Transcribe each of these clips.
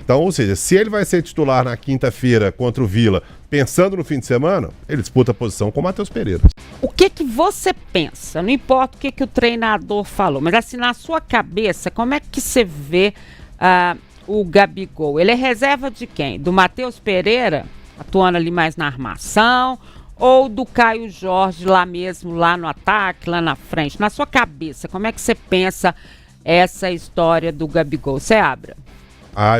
Então, ou seja, se ele vai ser titular na quinta-feira contra o Vila, pensando no fim de semana, ele disputa a posição com o Matheus Pereira. O que você pensa? Não importa o que o treinador falou, mas assim, na sua cabeça, como é que você vê o Gabigol? Ele é reserva de quem? Do Matheus Pereira, atuando ali mais na armação, ou do Caio Jorge lá mesmo, lá no ataque, lá na frente? Na sua cabeça, como é que você pensa essa história do Gabigol? Você abre.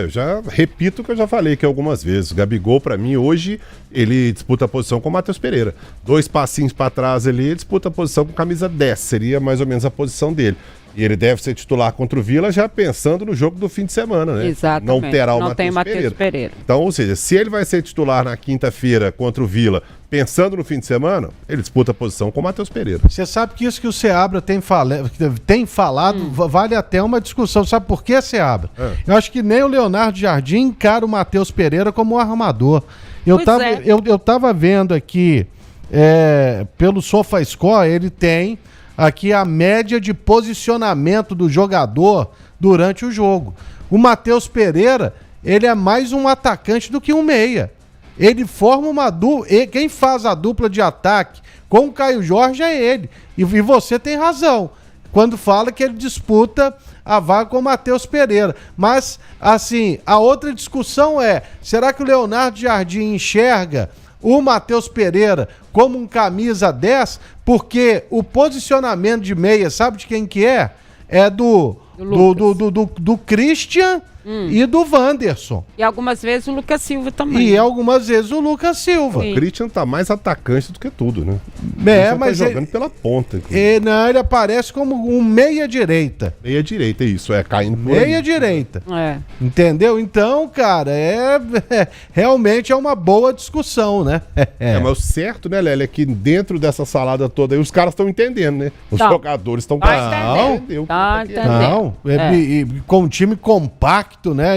Eu já repito o que eu já falei aqui algumas vezes. O Gabigol, pra mim, hoje, ele disputa a posição com o Matheus Pereira. 2 passinhos pra trás ali, ele disputa a posição com camisa 10. Seria mais ou menos a posição dele. E ele deve ser titular contra o Vila já pensando no jogo do fim de semana, né? Exatamente. Não terá o Matheus Pereira. Então, ou seja, se ele vai ser titular na quinta-feira contra o Vila, pensando no fim de semana, ele disputa a posição com o Matheus Pereira. Você sabe que isso que o Seabra tem falado vale até uma discussão. Sabe por que, Seabra? Eu acho que nem o Leonardo Jardim encara o Matheus Pereira como um armador. Eu tava vendo aqui, pelo SofaScore, ele tem aqui a média de posicionamento do jogador durante o jogo. O Matheus Pereira, ele é mais um atacante do que um meia. Ele forma uma dupla. Quem faz a dupla de ataque com o Caio Jorge é ele. E você tem razão quando fala que ele disputa a vaga com o Matheus Pereira. Mas, assim, a outra discussão é: será que o Leonardo Jardim enxerga o Matheus Pereira como um camisa 10? Porque o posicionamento de meia, sabe de quem que é? É do Christian e do Wanderson. E algumas vezes o Lucas Silva também. E algumas vezes o Lucas Silva. O Christian tá mais atacante do que tudo, né? Mas tá jogando pela ponta. Não, ele aparece como um meia-direita. Meia-direita, isso, caindo por meia-direita. Entendeu? Então, cara, realmente é uma boa discussão, né? Mas o certo, né, Lélia, é que dentro dessa salada toda aí, os caras estão entendendo, né? Os jogadores estão entendendo. Com um time compacto, né?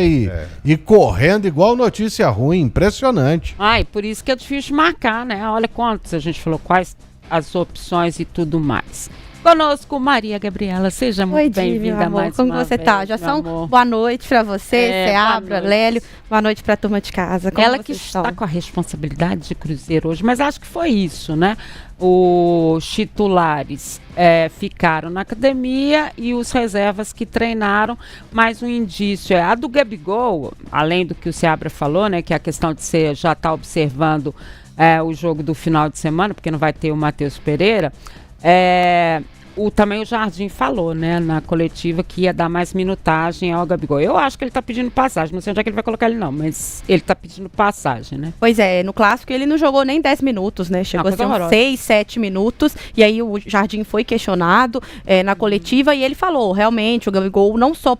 E correndo igual notícia ruim, impressionante. E por isso que é difícil de marcar, né? Olha quantos a gente falou, quais as opções e tudo mais. Conosco, Maria Gabriela, seja muito bem-vinda mais como uma você vez, tá? Já são boa noite pra você, Seabra, Lélio, boa noite pra turma de casa. Como ela que está com a responsabilidade de Cruzeiro hoje, mas acho que foi isso, né? Os titulares ficaram na academia e os reservas que treinaram, mais um indício a do Gabigol, além do que o Seabra falou, né? Que é a questão de você já estar observando o jogo do final de semana, porque não vai ter o Matheus Pereira. Também o Jardim falou, né, na coletiva, que ia dar mais minutagem ao Gabigol. Eu acho que ele tá pedindo passagem, não sei onde é que ele vai colocar ele não, mas ele tá pedindo passagem, né? Pois é, no Clássico ele não jogou nem 10 minutos, né? Chegou a ser uns 6, 7 minutos, e aí o Jardim foi questionado na coletiva e ele falou, realmente, o Gabigol não só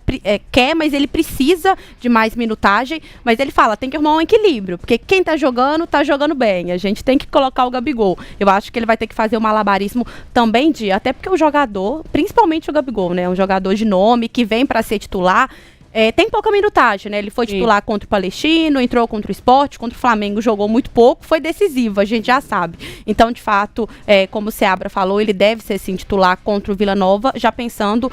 quer, mas ele precisa de mais minutagem, mas ele fala, tem que arrumar um equilíbrio, porque quem tá jogando bem, a gente tem que colocar o Gabigol. Eu acho que ele vai ter que fazer o malabarismo também até porque o jogador, principalmente o Gabigol, né? Um jogador de nome que vem para ser titular. Tem pouca minutagem, né? Ele foi titular contra o Palestino, entrou contra o Sport, contra o Flamengo, jogou muito pouco, foi decisivo, a gente já sabe. Então, de fato, como o Seabra falou, ele deve ser, sim, titular contra o Vila Nova, já pensando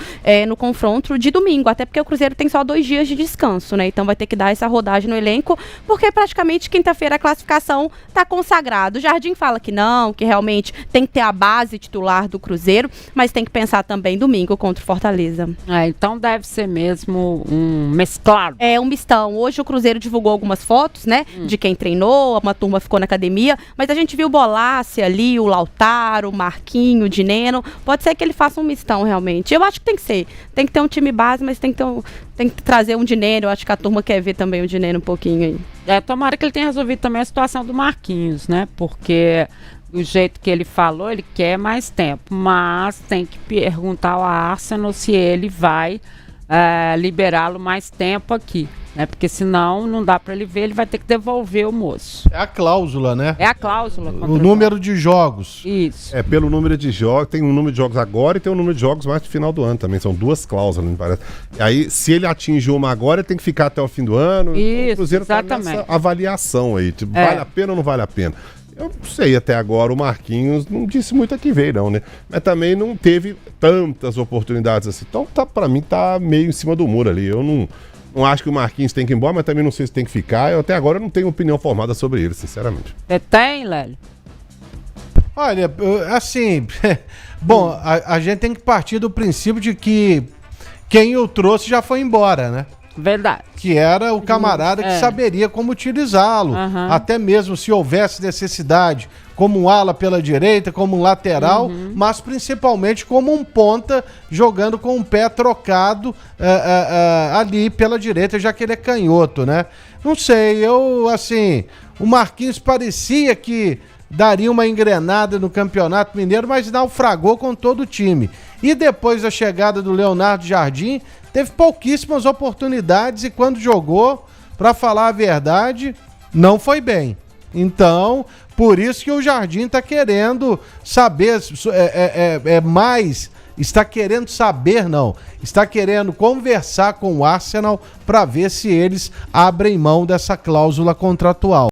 no confronto de domingo, até porque o Cruzeiro tem só 2 dias de descanso, né? Então vai ter que dar essa rodagem no elenco, porque praticamente quinta-feira a classificação está consagrada. O Jardim fala que não, que realmente tem que ter a base titular do Cruzeiro, mas tem que pensar também domingo contra o Fortaleza. Então deve ser mesmo um mesclado. Um mistão. Hoje o Cruzeiro divulgou algumas fotos, né? De quem treinou, uma turma ficou na academia, mas a gente viu o Bolassi ali, o Lautaro, o Marquinho, o Dineno. Pode ser que ele faça um mistão, realmente. Eu acho que tem que ser. Tem que ter um time base, mas tem que trazer um Dineno. Eu acho que a turma quer ver também o Dineno um pouquinho aí. Tomara que ele tenha resolvido também a situação do Marquinhos, né? Porque do jeito que ele falou, ele quer mais tempo, mas tem que perguntar ao Arsenal se ele vai liberá-lo mais tempo aqui, né? Porque senão não dá para ele ver, ele vai ter que devolver o moço. É a cláusula, né? É a cláusula. O número de jogos. Isso. Pelo número de jogos, tem um número de jogos agora e tem um número de jogos mais no final do ano também, são 2 cláusulas, me parece. E aí, se ele atinge uma agora, ele tem que ficar até o fim do ano. Isso, então, o Cruzeiro exatamente. tá nessa avaliação aí, tipo, vale a pena ou não vale a pena? Eu não sei, até agora o Marquinhos não disse muito a que veio, não, né? Mas também não teve tantas oportunidades assim. Então, pra mim, tá meio em cima do muro ali. Eu não Não acho que o Marquinhos tem que ir embora, mas também não sei se tem que ficar. Eu até agora não tenho opinião formada sobre ele, sinceramente. Você tem, Lélio? Olha, assim, bom, a gente tem que partir do princípio de que quem o trouxe já foi embora, né? Verdade. Que era o camarada que saberia como utilizá-lo. Até mesmo se houvesse necessidade, como um ala pela direita, como um lateral, mas principalmente como um ponta jogando com o pé trocado ali pela direita, já que ele é canhoto, né? Não sei, o Marquinhos parecia que daria uma engrenada no Campeonato Mineiro, mas naufragou com todo o time. E depois da chegada do Leonardo Jardim, teve pouquíssimas oportunidades e quando jogou, para falar a verdade, não foi bem. Então, por isso que o Jardim está querendo saber, está querendo conversar com o Arsenal para ver se eles abrem mão dessa cláusula contratual.